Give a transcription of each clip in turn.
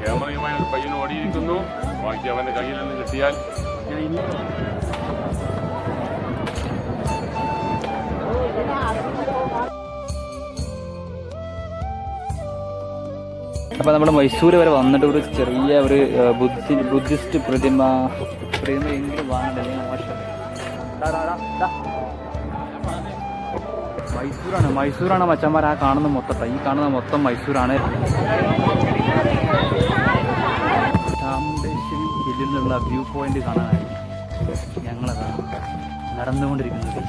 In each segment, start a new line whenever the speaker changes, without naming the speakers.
ക്യാമറയുമായി ഒരു പയ്യൻ ഓടിയിരിക്കുന്നു. ബാക്കി അവൻ്റെ കയ്യിൽ നിന്ന് കിട്ടിയാൽ
അപ്പോൾ നമ്മൾ മൈസൂർ വരെ വന്നിട്ട് ഒരു ചെറിയ ഒരു ബുദ്ധിസ്റ്റ് പ്രതിമ എങ്കിലും വാങ്ങണ്ടേ? മൈസൂരാണ് മച്ചന്മാർ. ആ കാണുന്ന മൊത്തം ഈ കാണുന്ന മൊത്തം മൈസൂരാണ്. ചാമുണ്ടേശ്വരി ഹില്ലിൽ നിന്നുള്ള വ്യൂ പോയിന്റ് കാണാനായി ഞങ്ങളതാണ് നടന്നുകൊണ്ടിരിക്കുന്നത്.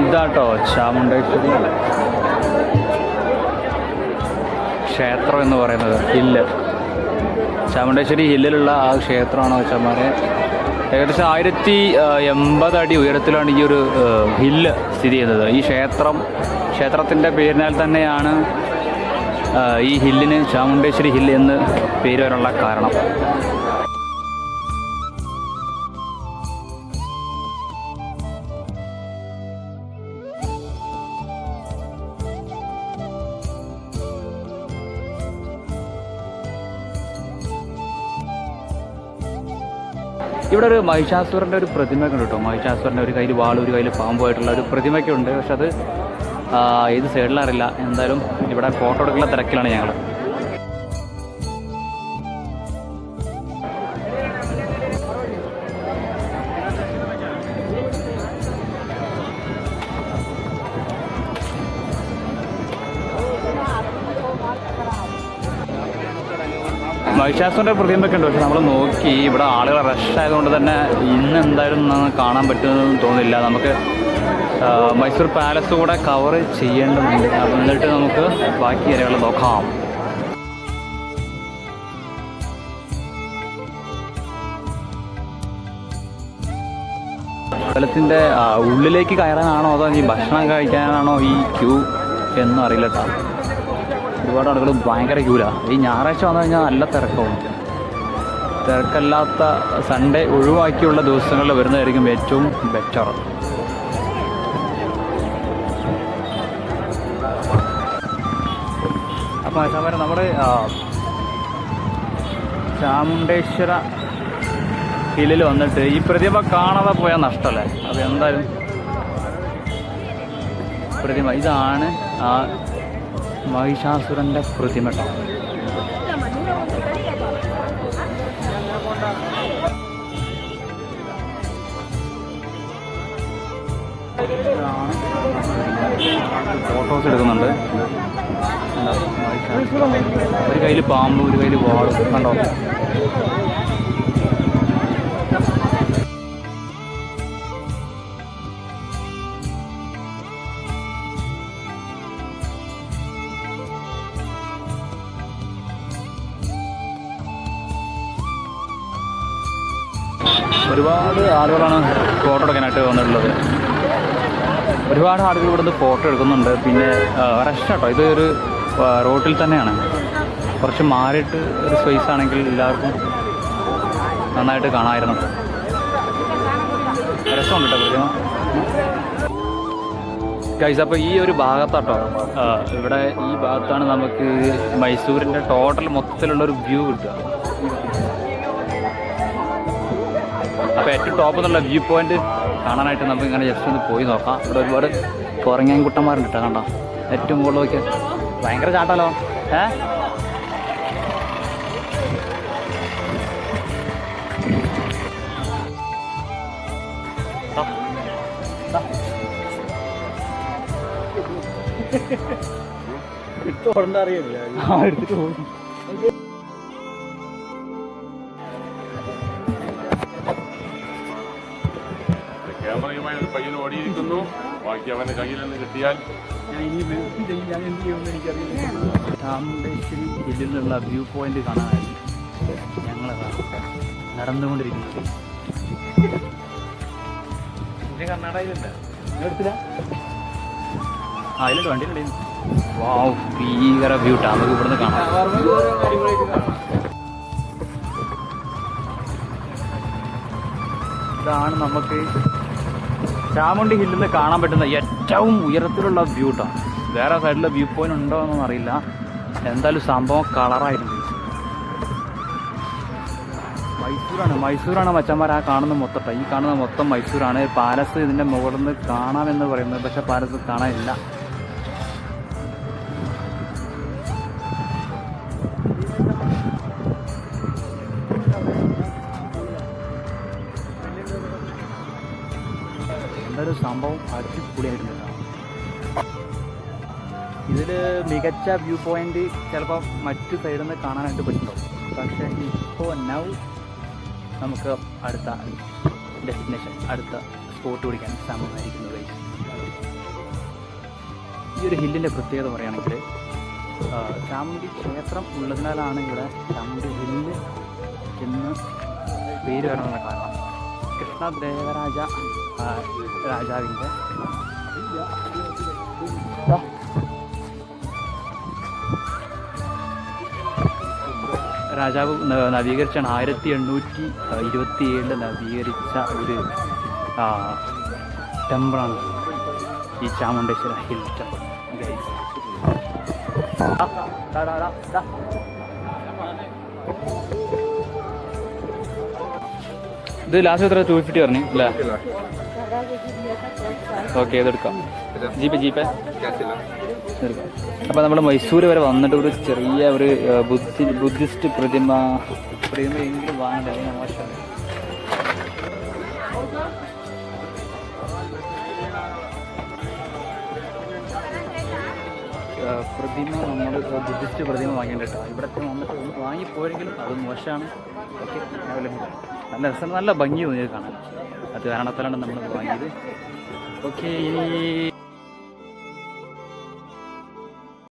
ഇതാട്ടോ ചാമുണ്ടേശ്വരി ക്ഷേത്രം എന്ന് പറയുന്നത്. ഹില്ല്, ചാമുണ്ടേശ്വരി ഹില്ലിലുള്ള ആ ക്ഷേത്രമാണ് വെച്ചമാരെ. ഏകദേശം 1080 അടി ഉയരത്തിലാണ് ഈ ഒരു ഹില്ല് സ്ഥിതി ചെയ്യുന്നത്. ഈ ക്ഷേത്രത്തിൻ്റെ പേരിനാൽ തന്നെയാണ് ഈ ഹില്ലിന് ചാമുണ്ടേശ്വരി ഹില്ല് എന്ന് പേര് വരാനുള്ള കാരണം. ഇവിടെ ഒരു മഹിഷാസുരൻ്റെ ഒരു പ്രതിമയൊക്കെ ഉണ്ട് കേട്ടോ. മഹിഷാസുരൻ്റെ ഒരു കയ്യിൽ വാളും ഒരു കയ്യിൽ പാമ്പുമായിട്ടുള്ള ഒരു പ്രതിമയൊക്കെ ഉണ്ട്. പക്ഷെ അത് ഏത് സൈഡിലറിയില്ല. എന്തായാലും ഇവിടെ ഫോട്ടോ എടുക്കുന്ന തിരക്കിലാണ് ഞങ്ങൾ. മഹിഷാസുരൻ്റെ പ്രതിമയൊക്കെ ഉണ്ട്. പക്ഷെ നമ്മൾ നോക്കി ഇവിടെ ആളുകൾ റഷ് ആയതുകൊണ്ട് തന്നെ ഇന്ന് എന്തായാലും കാണാൻ പറ്റുമെന്നൊന്നും തോന്നുന്നില്ല. നമുക്ക് മൈസൂർ പാലസ് കൂടെ കവർ ചെയ്യേണ്ടതുണ്ട്. എന്നിട്ട് നമുക്ക് ബാക്കി ഏരിയകൾ നോക്കാം. സ്ഥലത്തിൻ്റെ ഉള്ളിലേക്ക് കയറാനാണോ അതോ ഈ ഭക്ഷണം കഴിക്കാനാണോ ഈ ക്യൂ എന്നും അറിയില്ല കേട്ടോ. ഒരുപാട് ആളുകൾ ഭയങ്കര ക്യൂലാണ്. ഈ ഞായറാഴ്ച വന്നു കഴിഞ്ഞാൽ നല്ല തിരക്കാവും. തിരക്കല്ലാത്ത സൺഡേ ഒഴിവാക്കിയുള്ള ദിവസങ്ങളിൽ വരുന്നതായിരിക്കും ഏറ്റവും ബെറ്റർ. അപ്പോൾ അതേപോലെ നമ്മുടെ ചാമുണ്ടേശ്വര ഹില്ലിൽ വന്നിട്ട് ഈ പ്രതിമ കാണാതെ പോയാൽ നഷ്ടമല്ലേ? അത് എന്തായാലും പ്രതിമ ഇതാണ് ആ മഹിഷാസുരൻ്റെ പ്രതിമ. ഫോട്ടോസ് എടുക്കുന്നുണ്ട്. ഒരു കയ്യിൽ പാമ്പും ഒരു കയ്യിൽ വാളും കണ്ടോ. ഒരുപാട് ആളുകളാണ് ഫോട്ടോ എടുക്കാനായിട്ട് വന്നിട്ടുള്ളത്. ഒരുപാട് ആളുകൾ ഇവിടുന്ന് ഫോട്ടോ എടുക്കുന്നുണ്ട്. പിന്നെ റഷ് കേട്ടോ. ഇത് ഒരു റോട്ടിൽ തന്നെയാണ്. കുറച്ച് മാറിയിട്ട് ഒരു സ്പേസ് ആണെങ്കിൽ എല്ലാവർക്കും നന്നായിട്ട് കാണാമായിരുന്നു. രസമുണ്ട് കേട്ടോ പ്രതിമ. ഗൈസ്, അപ്പോൾ ഈ ഒരു ഭാഗത്താട്ടോ, ഇവിടെ ഈ ഭാഗത്താണ് നമുക്ക് മൈസൂരിൻ്റെ ടോട്ടൽ മൊത്തത്തിലുള്ളൊരു വ്യൂ കിട്ടുക. അപ്പോൾ ഏറ്റവും ടോപ്പ് എന്നുള്ള വ്യൂ പോയിന്റ് കാണാനായിട്ട് നമുക്ക് ഇങ്ങനെ ജസ്റ്റ് ഒന്ന് പോയി നോക്കാം. ഇവിടെ ഒരുപാട് കുരങ്ങൻകുട്ടന്മാരുണ്ട് കേട്ടോ. കണ്ടോ, ഏറ്റവും മുകളിൽ നോക്കിയാൽ ഭയങ്കര ചാട്ടല്ലോ. എടുത്തിട്ട് പോകും.
ക്യാമറയുമായി ഒരു പയ്യൻ ഓടിയിരിക്കുന്നു. ബാക്കി അവൻ്റെ കയ്യിൽ നിന്ന് കിട്ടിയാൽ
ചാമുണ്ടേശ്വരി ഹില്ലിൽ നിന്നുള്ള വ്യൂ പോയിന്റ് കാണാനായി ഞങ്ങളതാണ് നടന്നുകൊണ്ടിരിക്കുന്നത്.
കർണാടകയിലല്ല
എടുത്തില്ല. അതിലുണ്ട്, വണ്ടിയിലുണ്ട്. വാവ്, ഭീകര വ്യൂ ട്ടാ. നമുക്ക് ഇവിടുന്ന് കാണാം. ഇതാണ് നമുക്ക് ചാമുണ്ഡി ഹില്ലിൽ നിന്ന് കാണാൻ പറ്റുന്ന ഏറ്റവും ഉയരത്തിലുള്ള വ്യൂ ട്ടോ. വേറെ സൈഡിൽ വ്യൂ പോയിന്റ് ഉണ്ടോ എന്നൊന്നും അറിയില്ല. എന്തായാലും സംഭവം കളറായിട്ടുണ്ട്. മൈസൂരാണ് മച്ചന്മാർ ആ കാണുന്ന മൊത്തം. ഈ കാണുന്ന മൊത്തം മൈസൂരാണ്. പാലസ് ഇതിൻ്റെ മുകളിൽ നിന്ന് കാണാമെന്ന് പറയുന്നത്, പക്ഷെ പാലസ് കാണാനില്ല. എന്തായാലും സംഭവം അടിപൊളിയായിട്ടുണ്ട്. ഇതിൽ മികച്ച വ്യൂ പോയിന്റ് ചിലപ്പോൾ മറ്റു സൈഡിൽ നിന്ന് കാണാനായിട്ട് പറ്റുന്നുണ്ടാവും. പക്ഷേ ഇപ്പോൾ നമുക്ക് അടുത്ത ഡെസ്റ്റിനേഷൻ, അടുത്ത സ്പോട്ട് പിടിക്കാൻ സമയമായിരിക്കുന്നത്. ഈ ഒരു ഹില്ലിൻ്റെ പ്രത്യേകത പറയുകയാണെങ്കിൽ ചാമുണ്ഡി ക്ഷേത്രം ഉള്ളതിനാലാണ് ഇവിടെ ചാമുണ്ഡി ഹില്ല് എന്ന് പേര് വരാനുള്ള കാരണം. കൃഷ്ണദേവരാജ രാജാവിൻ്റെ രാജാവ് നവീകരിച്ചാണ്. 1827 നവീകരിച്ച ഒരു ടെമ്പിളാണ് ഈ ചാമുണ്ടേശ്വര ഹിൽ ടെമ്പിൾ. ഇത് ലാസ്റ്റ് എത്ര 250 പറഞ്ഞു അല്ലേ? ഓക്കെ, ഇതെടുക്കാം. ജീപ്പേ അപ്പോൾ നമ്മൾ മൈസൂർ വരെ വന്നിട്ട് ഒരു ചെറിയ ഒരു ബുദ്ധിസ്റ്റ് പ്രതിമ എങ്കിലും വാങ്ങേണ്ടത് മോശമാണ്. പ്രതിമ നമ്മൾ ബുദ്ധിസ്റ്റ് പ്രതിമ വാങ്ങേണ്ടിട്ടോ. ഇവിടത്തെ വന്നിട്ട് ഒന്ന് വാങ്ങിപ്പോയെങ്കിലും അത് മോശമാണ്. ഓക്കെ, നല്ല രസം, നല്ല ഭംഗി തോന്നിയത് കാണാൻ. അത് കാരണത്താലാണ് നമ്മൾ വാങ്ങിയത്. ഓക്കെ, ഇനി